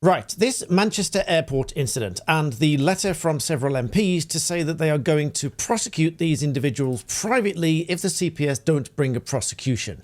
Right, this Manchester airport incident and the letter from several MPs to say that they are going to prosecute these individuals privately if the CPS don't bring a prosecution.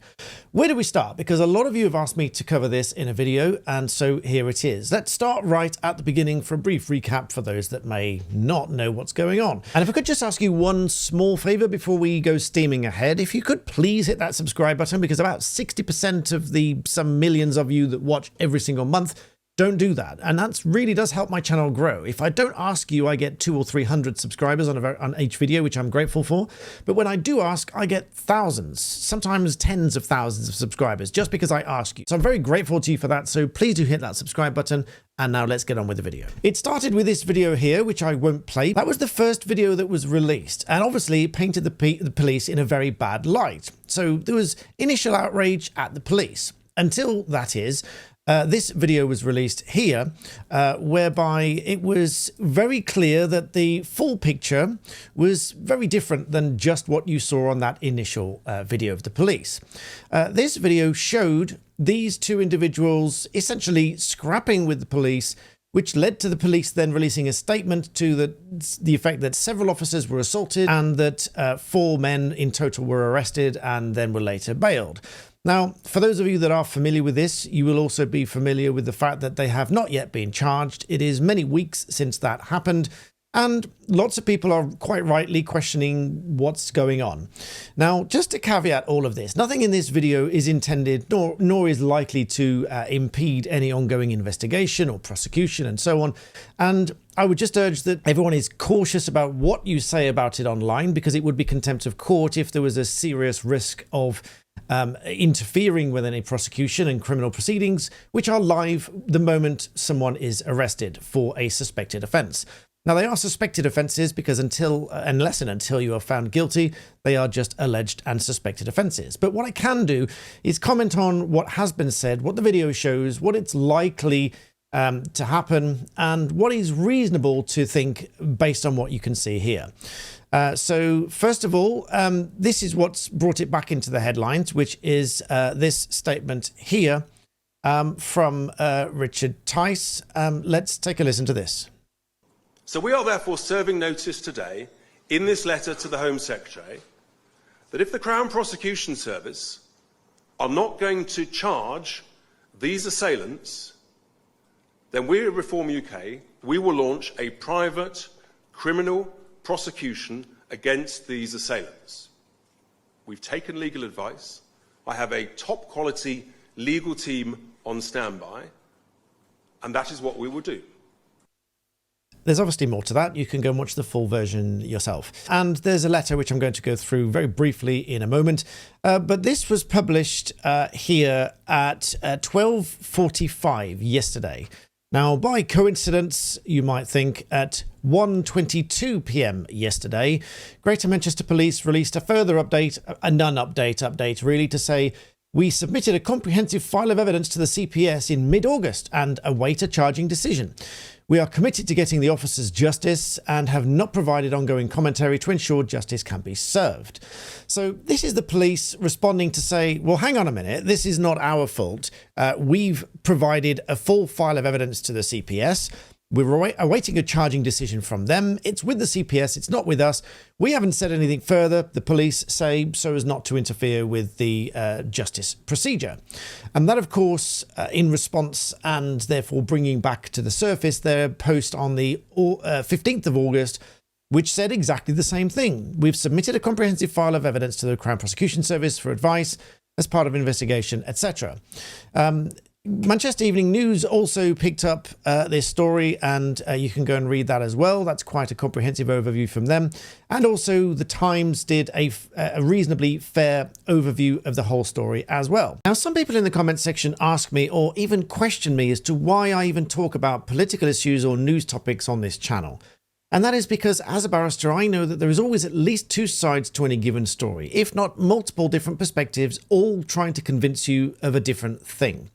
Where do we start? Because a lot of you have asked me to cover this in a video, and so here it is. Let's start right at the beginning for a brief recap for those that may not know what's going on. And if I could just ask you one small favour before we go steaming ahead, if you could please hit that subscribe button, because about 60% of the some millions of you that watch every single month don't do that, and that really does help my channel grow. If I don't ask you, I get 200 or 300 subscribers on each video, which I'm grateful for. But when I do ask, I get thousands, sometimes tens of thousands of subscribers, just because I ask you. So I'm very grateful to you for that, so please do hit that subscribe button. And now let's get on with the video. It started with this video here, which I won't play. That was the first video that was released, and obviously it painted the police in a very bad light. So there was initial outrage at the police, until that is, this video was released here, whereby it was very clear that the full picture was very different than just what you saw on that initial video of the police. This video showed these two individuals essentially scrapping with the police, which led to the police then releasing a statement to the effect that several officers were assaulted and that 4 men in total were arrested and then were later bailed. Now, for those of you that are familiar with this, you will also be familiar with the fact that they have not yet been charged. It is many weeks since that happened, and lots of people are quite rightly questioning what's going on. Now, just to caveat all of this, nothing in this video is intended nor is likely to impede any ongoing investigation or prosecution and so on. And I would just urge that everyone is cautious about what you say about it online, because it would be contempt of court if there was a serious risk of interfering with any prosecution and criminal proceedings, which are live the moment someone is arrested for a suspected offence. Now, they are suspected offences because unless and until you are found guilty, they are just alleged and suspected offences. But what I can do is comment on what has been said, what the video shows, what it's likely to happen, and what is reasonable to think based on what you can see here. So first of all, this is what's brought it back into the headlines, which is this statement here from Richard Tice. Let's take a listen to this. So we are therefore serving notice today in this letter to the Home Secretary that if the Crown Prosecution Service are not going to charge these assailants, then we at Reform UK, we will launch a private criminal prosecution against these assailants. We've taken legal advice. I have a top quality legal team on standby, and that is what we will do. There's obviously more to that. You can go and watch the full version yourself. And there's a letter which I'm going to go through very briefly in a moment. But this was published here at 12:45 yesterday. Now, by coincidence, you might think, at 1:22 p.m. yesterday, Greater Manchester Police released a further update, a non-update really, to say, we submitted a comprehensive file of evidence to the CPS in mid-August and await a charging decision. We are committed to getting the officers justice and have not provided ongoing commentary to ensure justice can be served. So this is the police responding to say, well, hang on a minute, this is not our fault. We've provided a full file of evidence to the CPS. We're awaiting a charging decision from them. It's with the CPS. It's not with us. We haven't said anything further, the police say, so as not to interfere with the justice procedure. And that, of course, in response and therefore bringing back to the surface their post on the 15th of August, which said exactly the same thing. We've submitted a comprehensive file of evidence to the Crown Prosecution Service for advice as part of investigation, etc. Manchester Evening News also picked up this story, and you can go and read that as well. That's quite a comprehensive overview from them. And also the Times did a reasonably fair overview of the whole story as well. Now, some people in the comments section ask me or even question me as to why I even talk about political issues or news topics on this channel. And that is because as a barrister, I know that there is always at least 2 sides to any given story, if not multiple different perspectives, all trying to convince you of a different thing.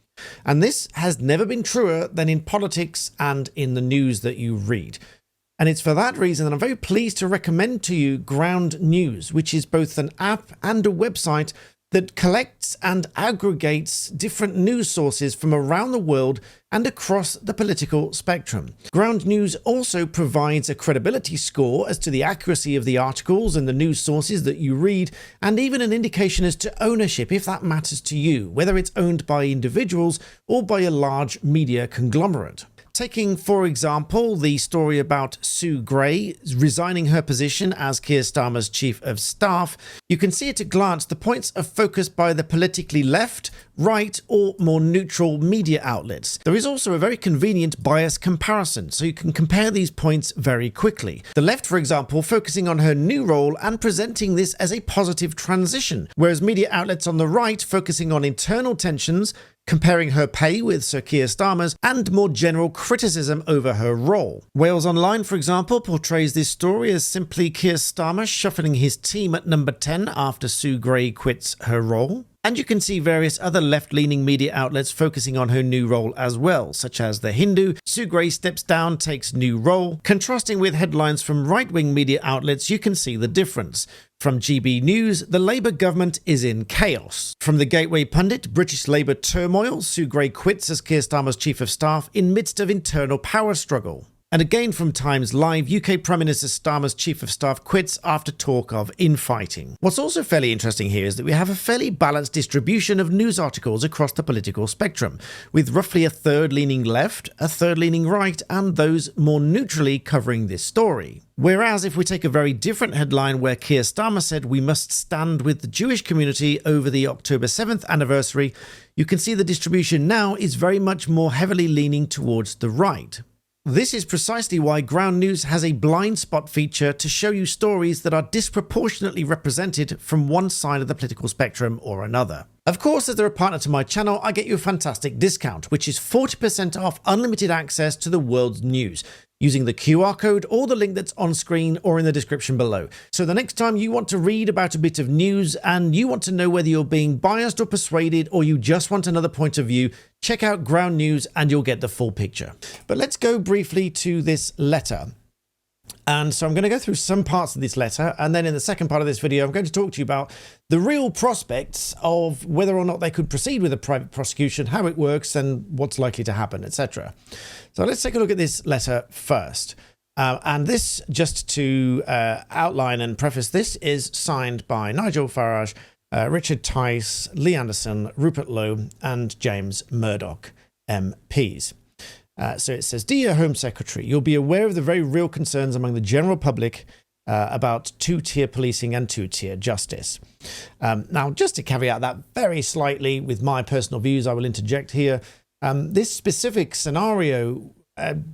And this has never been truer than in politics and in the news that you read. And it's for that reason that I'm very pleased to recommend to you Ground News, which is both an app and a website that collects and aggregates different news sources from around the world and across the political spectrum. Ground News also provides a credibility score as to the accuracy of the articles and the news sources that you read, and even an indication as to ownership, if that matters to you, whether it's owned by individuals or by a large media conglomerate. Taking, for example, the story about Sue Gray resigning her position as Keir Starmer's Chief of Staff, you can see at a glance the points of focus by the politically left, right, or more neutral media outlets. There is also a very convenient bias comparison, so you can compare these points very quickly. The left, for example, focusing on her new role and presenting this as a positive transition, whereas media outlets on the right focusing on internal tensions, comparing her pay with Sir Keir Starmer's, and more general criticism over her role. Wales Online, for example, portrays this story as simply Keir Starmer shuffling his team at number 10 after Sue Gray quits her role. And you can see various other left-leaning media outlets focusing on her new role as well, such as The Hindu, Sue Gray steps down, takes new role. Contrasting with headlines from right-wing media outlets, you can see the difference. From GB News, the Labour government is in chaos. From the Gateway Pundit, British Labour turmoil, Sue Gray quits as Keir Starmer's Chief of Staff in midst of internal power struggle. And again from Times Live, UK Prime Minister Starmer's Chief of Staff quits after talk of infighting. What's also fairly interesting here is that we have a fairly balanced distribution of news articles across the political spectrum, with roughly a third leaning left, a third leaning right, and those more neutrally covering this story. Whereas if we take a very different headline where Keir Starmer said we must stand with the Jewish community over the October 7th anniversary, you can see the distribution now is very much more heavily leaning towards the right. This is precisely why Ground News has a blind spot feature to show you stories that are disproportionately represented from one side of the political spectrum or another. Of course, as they're a partner to my channel, I get you a fantastic discount, which is 40% off unlimited access to the world's news, using the QR code or the link that's on screen or in the description below. So the next time you want to read about a bit of news and you want to know whether you're being biased or persuaded, or you just want another point of view, check out Ground News and you'll get the full picture. But let's go briefly to this letter. And so I'm going to go through some parts of this letter, and then in the second part of this video I'm going to talk to you about the real prospects of whether or not they could proceed with a private prosecution, how it works and what's likely to happen, etc. So let's take a look at this letter first. And this, just to outline and preface this, is signed by Nigel Farage, Richard Tice, Lee Anderson, Rupert Lowe and James Murdoch, MPs. So it says, Dear Home Secretary, you'll be aware of the very real concerns among the general public about two-tier policing and two-tier justice. Now, just to caveat that very slightly with my personal views, I will interject here. This specific scenario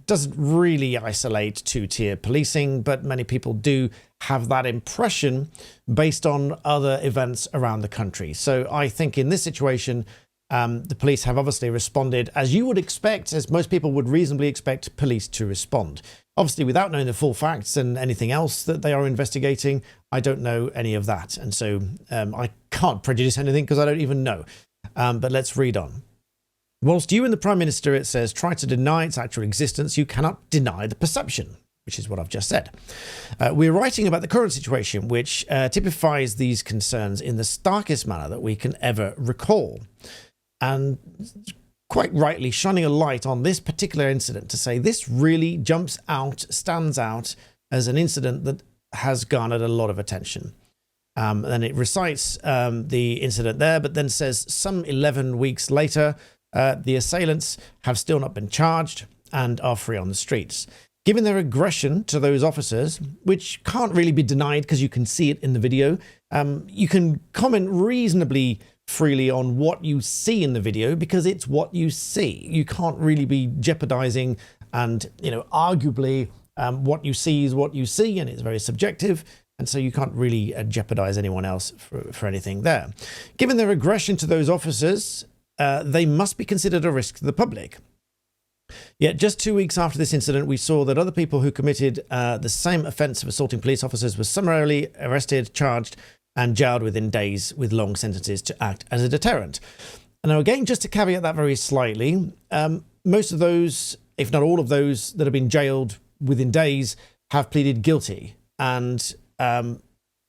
doesn't really isolate two-tier policing, but many people do have that impression based on other events around the country. So I think in this situation, the police have obviously responded as you would expect, as most people would reasonably expect police to respond. Obviously, without knowing the full facts and anything else that they are investigating, I don't know any of that. And so I can't prejudice anything because I don't even know. But let's read on. Whilst you and the Prime Minister, it says, try to deny its actual existence, you cannot deny the perception, which is what I've just said. We're writing about the current situation, which typifies these concerns in the starkest manner that we can ever recall. And quite rightly shining a light on this particular incident to say this really jumps out, stands out as an incident that has garnered a lot of attention. And it recites the incident there, but then says some 11 weeks later, the assailants have still not been charged and are free on the streets. Given their aggression to those officers, which can't really be denied because you can see it in the video, you can comment reasonably freely on what you see in the video because it's what you see. You can't really be jeopardizing, and arguably what you see is what you see, and it's very subjective, and so you can't really jeopardize anyone else for anything there. Given their aggression to those officers, they must be considered a risk to the public. Yet just 2 weeks after this incident, we saw that other people who committed the same offence of assaulting police officers were summarily arrested, charged and jailed within days with long sentences to act as a deterrent. And now again, just to caveat that very slightly, most of those, if not all of those that have been jailed within days have pleaded guilty. And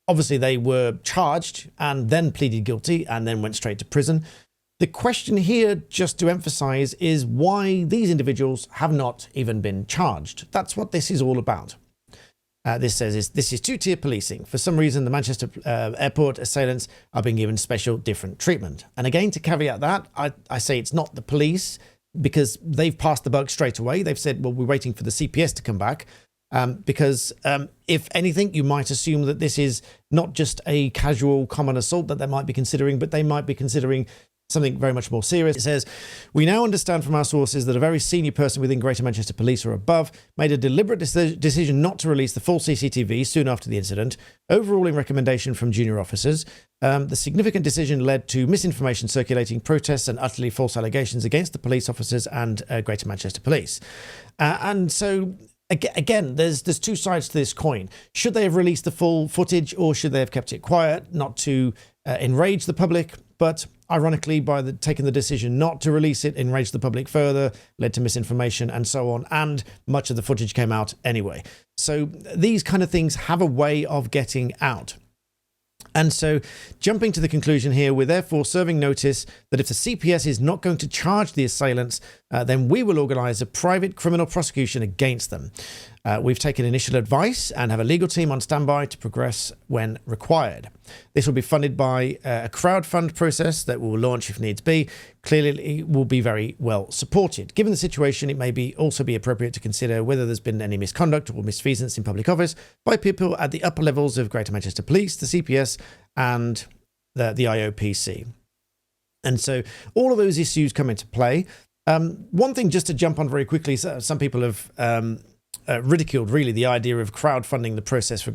obviously they were charged and then pleaded guilty and then went straight to prison. The question here, just to emphasize, is why these individuals have not even been charged. That's what this is all about. This says this is two-tier policing. For some reason, the Manchester airport assailants are being given special different treatment. And again, to caveat that, I say it's not the police, because they've passed the buck straight away. They've said, well, we're waiting for the CPS to come back. Because if anything, you might assume that this is not just a casual common assault that they might be considering, but they might be considering something very much more serious. It says, we now understand from our sources that a very senior person within Greater Manchester Police or above made a deliberate decision not to release the full CCTV soon after the incident, overruling recommendation from junior officers. The significant decision led to misinformation circulating, protests and utterly false allegations against the police officers and Greater Manchester Police. And so, again, there's two sides to this coin. Should they have released the full footage, or should they have kept it quiet, not to enrage the public? But ironically, by taking the decision not to release it, enraged the public further, led to misinformation and so on, and much of the footage came out anyway. So these kind of things have a way of getting out. And so, jumping to the conclusion here, we're therefore serving notice that if the CPS is not going to charge the assailants, then we will organise a private criminal prosecution against them. We've taken initial advice and have a legal team on standby to progress when required. This will be funded by a crowdfund process that will launch if needs be. Clearly, it will be very well supported. Given the situation, it may also be appropriate to consider whether there's been any misconduct or misfeasance in public office by people at the upper levels of Greater Manchester Police, the CPS, and the IOPC. And so all of those issues come into play. One thing just to jump on very quickly, some people have ridiculed really the idea of crowdfunding the process for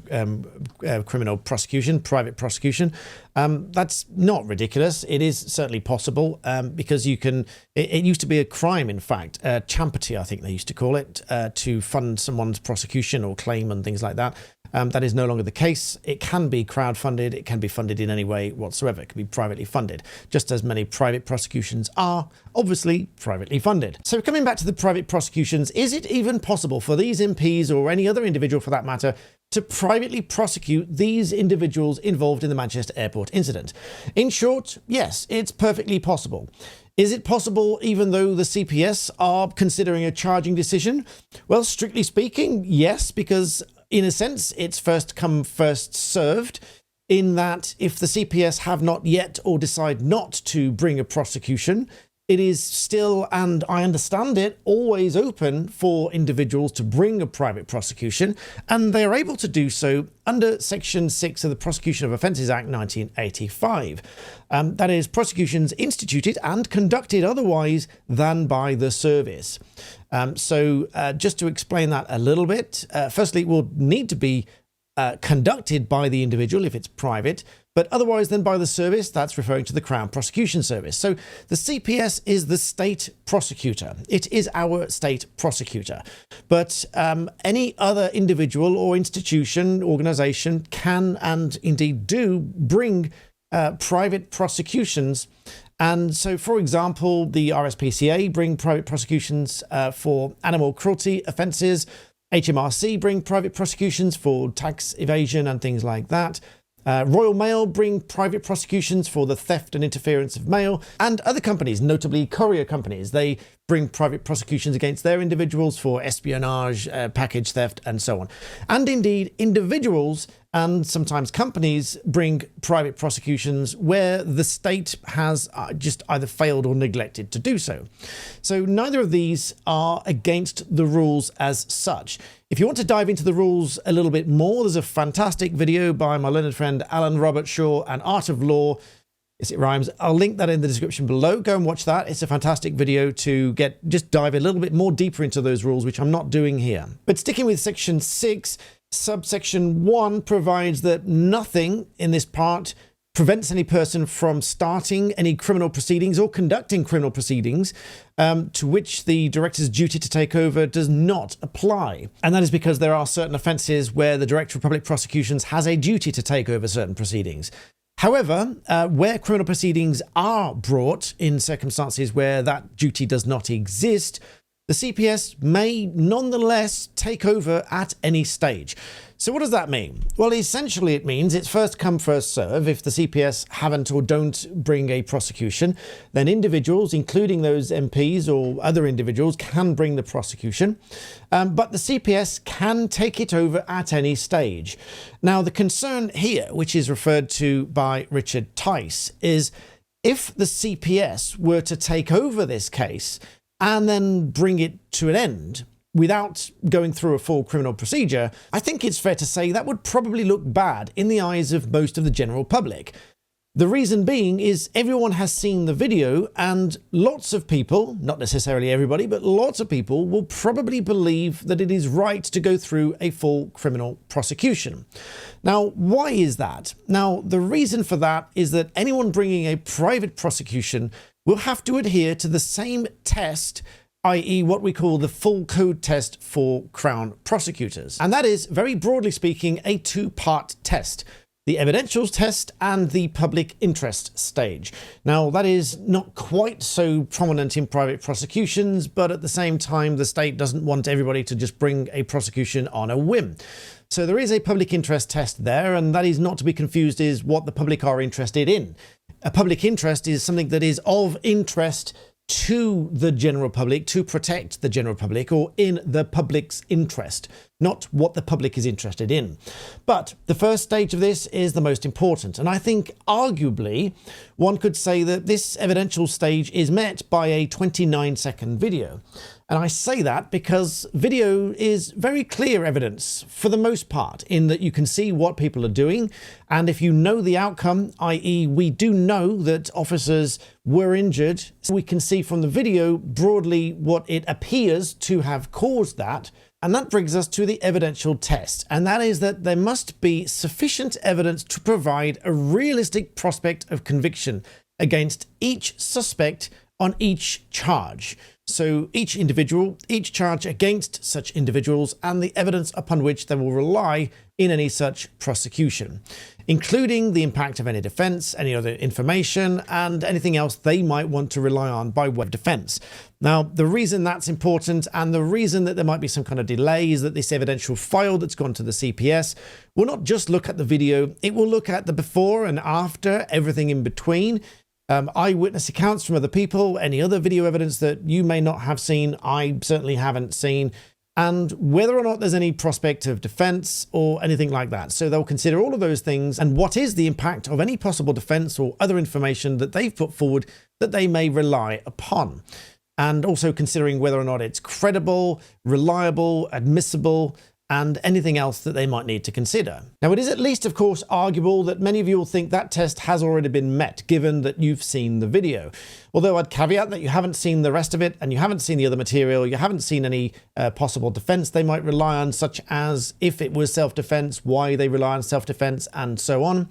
criminal prosecution, private prosecution. That's not ridiculous. It is certainly possible because you can. It used to be a crime, in fact, champerty, I think they used to call it, to fund someone's prosecution or claim and things like that. That is no longer the case. It can be crowdfunded. It can be funded in any way whatsoever. It can be privately funded, just as many private prosecutions are obviously privately funded. So coming back to the private prosecutions, is it even possible for these MPs or any other individual for that matter to privately prosecute these individuals involved in the Manchester airport incident? In short, yes, it's perfectly possible. Is it possible even though the CPS are considering a charging decision? Well, strictly speaking, yes, because in a sense, it's first come, first served, in that if the CPS have not yet or decide not to bring a prosecution, it is still, and I understand it, always open for individuals to bring a private prosecution, and they are able to do so under Section 6 of the Prosecution of Offences Act 1985. That is, prosecutions instituted and conducted otherwise than by the service. So just to explain that a little bit, firstly, it will need to be conducted by the individual if it's private, but otherwise then by the service. That's referring to the Crown Prosecution Service. So the CPS is the state prosecutor. It is our state prosecutor. But any other individual or institution, organisation can and indeed do bring private prosecutions. And so, for example, the RSPCA bring private prosecutions for animal cruelty offences. HMRC bring private prosecutions for tax evasion and things like that. Royal Mail bring private prosecutions for the theft and interference of mail. And other companies, notably courier companies, they bring private prosecutions against their individuals for espionage, package theft, and so on. And indeed, individuals and sometimes companies bring private prosecutions where the state has just either failed or neglected to do so. So neither of these are against the rules as such. If you want to dive into the rules a little bit more, there's a fantastic video by my learned friend Alan Robert Shaw, An Art of Law. Yes, it rhymes. I'll link that in the description below. Go and watch that. It's a fantastic video to just dive a little bit more deeper into those rules, which I'm not doing here. But sticking with Section 6, Subsection 1 provides that nothing in this part prevents any person from starting any criminal proceedings or conducting criminal proceedings to which the director's duty to take over does not apply. And that is because there are certain offences where the Director of Public Prosecutions has a duty to take over certain proceedings. However, where criminal proceedings are brought in circumstances where that duty does not exist, the CPS may nonetheless take over at any stage. So what does that mean? Well, essentially it means it's first come, first serve. If the CPS haven't or don't bring a prosecution, then individuals, including those MPs or other individuals, can bring the prosecution. But the CPS can take it over at any stage. Now, the concern here, which is referred to by Richard Tice, is if the CPS were to take over this case and then bring it to an end without going through a full criminal procedure, I think it's fair to say that would probably look bad in the eyes of most of the general public. The reason being is everyone has seen the video, and lots of people, not necessarily everybody, but lots of people will probably believe that it is right to go through a full criminal prosecution. Now, why is that? Now, the reason for that is that anyone bringing a private prosecution will have to adhere to the same test, i.e. what we call the full code test for Crown prosecutors. And that is, very broadly speaking, a two-part test: the evidentials test and the public interest stage. Now, that is not quite so prominent in private prosecutions, but at the same time, the state doesn't want everybody to just bring a prosecution on a whim. So there is a public interest test there, and that is not to be confused is what the public are interested in. A public interest is something that is of interest to the general public, to protect the general public, or in the public's interest, not what the public is interested in. But the first stage of this is the most important, and I think arguably one could say that this evidential stage is met by a 29-second video. And I say that because video is very clear evidence for the most part, in that you can see what people are doing. And if you know the outcome, i.e. we do know that officers were injured, so we can see from the video broadly what it appears to have caused that. And that brings us to the evidential test. And that is that there must be sufficient evidence to provide a realistic prospect of conviction against each suspect on each charge. So each individual, each charge against such individuals, and the evidence upon which they will rely in any such prosecution, including the impact of any defence, any other information, and anything else they might want to rely on by way of defence. Now, the reason that's important, and the reason that there might be some kind of delay, is that this evidential file that's gone to the CPS will not just look at the video, it will look at the before and after, everything in between, eyewitness accounts from other people, any other video evidence that you may not have seen, I certainly haven't seen, and whether or not there's any prospect of defence or anything like that. So they'll consider all of those things and what is the impact of any possible defence or other information that they've put forward that they may rely upon. And also considering whether or not it's credible, reliable, admissible, and anything else that they might need to consider. Now, it is at least, of course, arguable that many of you will think that test has already been met, given that you've seen the video. Although I'd caveat that you haven't seen the rest of it, and you haven't seen the other material, you haven't seen any possible defence they might rely on, such as if it was self-defence, why they rely on self-defence, and so on.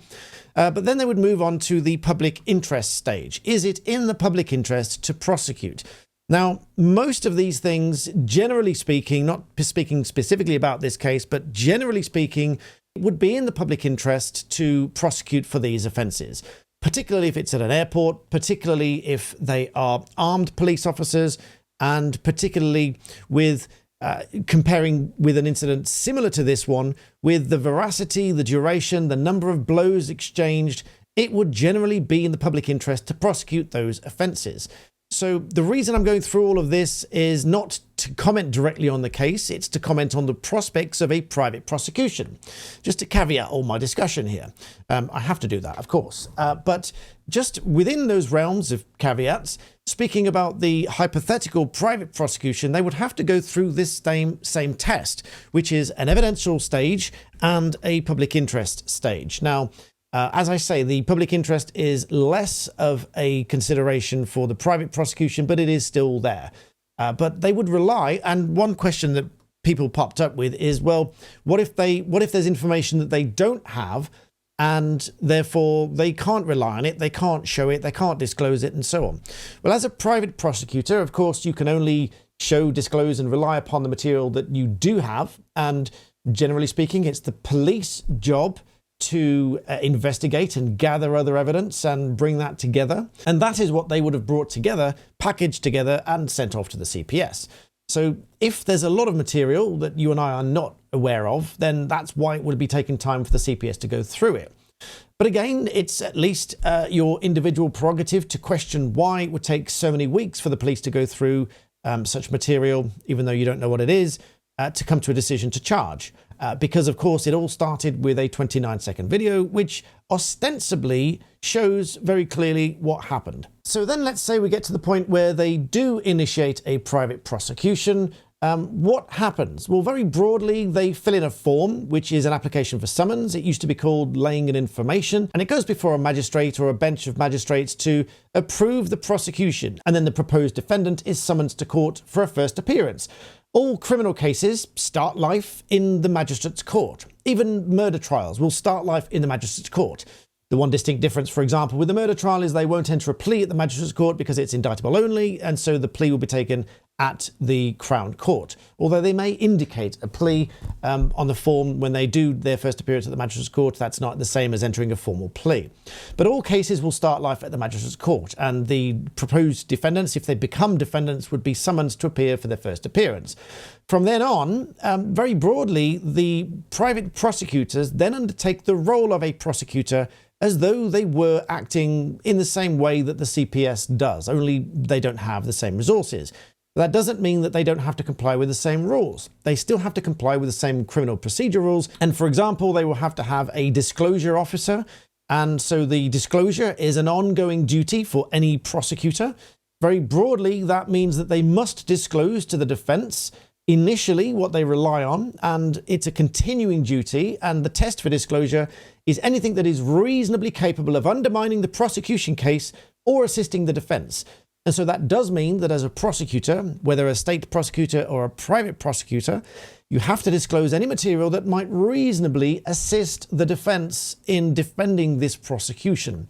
But then they would move on to the public interest stage. Is it in the public interest to prosecute? Now, most of these things, generally speaking, not speaking specifically about this case, but generally speaking, it would be in the public interest to prosecute for these offences, particularly if it's at an airport, particularly if they are armed police officers, and particularly with comparing with an incident similar to this one, with the veracity, the duration, the number of blows exchanged, it would generally be in the public interest to prosecute those offences. So the reason I'm going through all of this is not to comment directly on the case, it's to comment on the prospects of a private prosecution. Just to caveat all my discussion here. I have to do that, of course. But just within those realms of caveats, speaking about the hypothetical private prosecution, they would have to go through this same test, which is an evidential stage and a public interest stage. Now, as I say, the public interest is less of a consideration for the private prosecution, but it is still there. But they would rely, and one question that people popped up with is, well, what if there's information that they don't have, and therefore they can't rely on it, they can't show it, they can't disclose it, and so on. Well, as a private prosecutor, of course, you can only show, disclose, and rely upon the material that you do have, and generally speaking, it's the police job to investigate and gather other evidence and bring that together. And that is what they would have brought together, packaged together, and sent off to the CPS. So if there's a lot of material that you and I are not aware of, then that's why it would be taking time for the CPS to go through it. But again, it's at least your individual prerogative to question why it would take so many weeks for the police to go through such material, even though you don't know what it is, to come to a decision to charge. Because, of course, it all started with a 29-second video, which ostensibly shows very clearly what happened. So then let's say we get to the point where they do initiate a private prosecution. What happens? Well, very broadly, they fill in a form, which is an application for summons. It used to be called laying an information, and it goes before a magistrate or a bench of magistrates to approve the prosecution. And then the proposed defendant is summoned to court for a first appearance. All criminal cases start life in the magistrate's court. Even murder trials will start life in the magistrate's court. The one distinct difference, for example, with the murder trial is they won't enter a plea at the magistrate's court because it's indictable only, and so the plea will be taken at the Crown Court. Although they may indicate a plea on the form when they do their first appearance at the magistrate's court, that's not the same as entering a formal plea. But all cases will start life at the magistrate's court, and the proposed defendants, if they become defendants, would be summoned to appear for their first appearance. From then on, very broadly, the private prosecutors then undertake the role of a prosecutor as though they were acting in the same way that the CPS does, only they don't have the same resources. That doesn't mean that they don't have to comply with the same rules. They still have to comply with the same criminal procedure rules. And for example, they will have to have a disclosure officer. And so the disclosure is an ongoing duty for any prosecutor. Very broadly, that means that they must disclose to the defense initially what they rely on, and it's a continuing duty, and the test for disclosure is anything that is reasonably capable of undermining the prosecution case or assisting the defense. And so that does mean that as a prosecutor, whether a state prosecutor or a private prosecutor, you have to disclose any material that might reasonably assist the defense in defending this prosecution.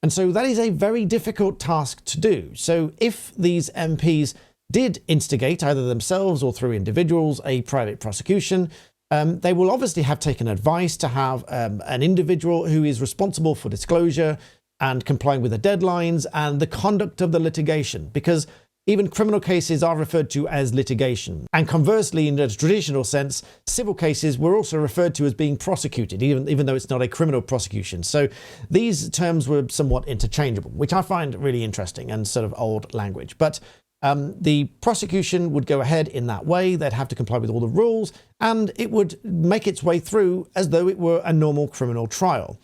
And so that is a very difficult task to do. So if these MPs did instigate, either themselves or through individuals, a private prosecution, they will obviously have taken advice to have an individual who is responsible for disclosure and complying with the deadlines and the conduct of the litigation, because even criminal cases are referred to as litigation. And conversely, in a traditional sense, civil cases were also referred to as being prosecuted, even though it's not a criminal prosecution. So these terms were somewhat interchangeable, which I find really interesting and sort of old language. But the prosecution would go ahead in that way. They'd have to comply with all the rules, and it would make its way through as though it were a normal criminal trial.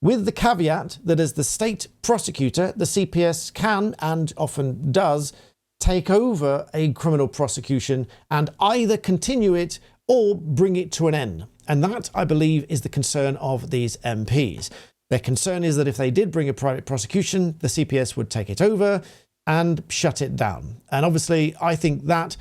With the caveat that as the state prosecutor, the CPS can, and often does, take over a criminal prosecution and either continue it or bring it to an end. And that, I believe, is the concern of these MPs. Their concern is that if they did bring a private prosecution, the CPS would take it over and shut it down. And obviously, I think that,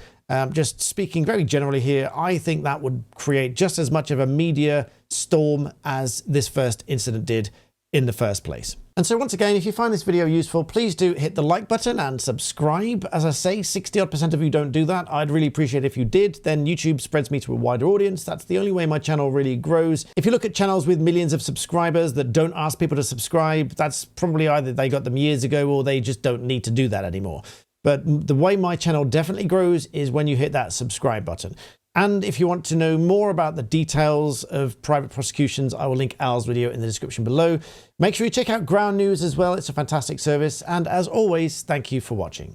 just speaking very generally here, I think that would create just as much of a media storm as this first incident did in the first place. And so once again, if you find this video useful, please do hit the like button and subscribe. As I say, 60% of you don't do that. I'd really appreciate it if you did. Then YouTube spreads me to a wider audience. That's the only way my channel really grows. If you look at channels with millions of subscribers that don't ask people to subscribe, that's probably either they got them years ago or they just don't need to do that anymore. But the way my channel definitely grows is when you hit that subscribe button. And if you want to know more about the details of private prosecutions, I will link Al's video in the description below. Make sure you check out Ground News as well. It's a fantastic service. And as always, thank you for watching.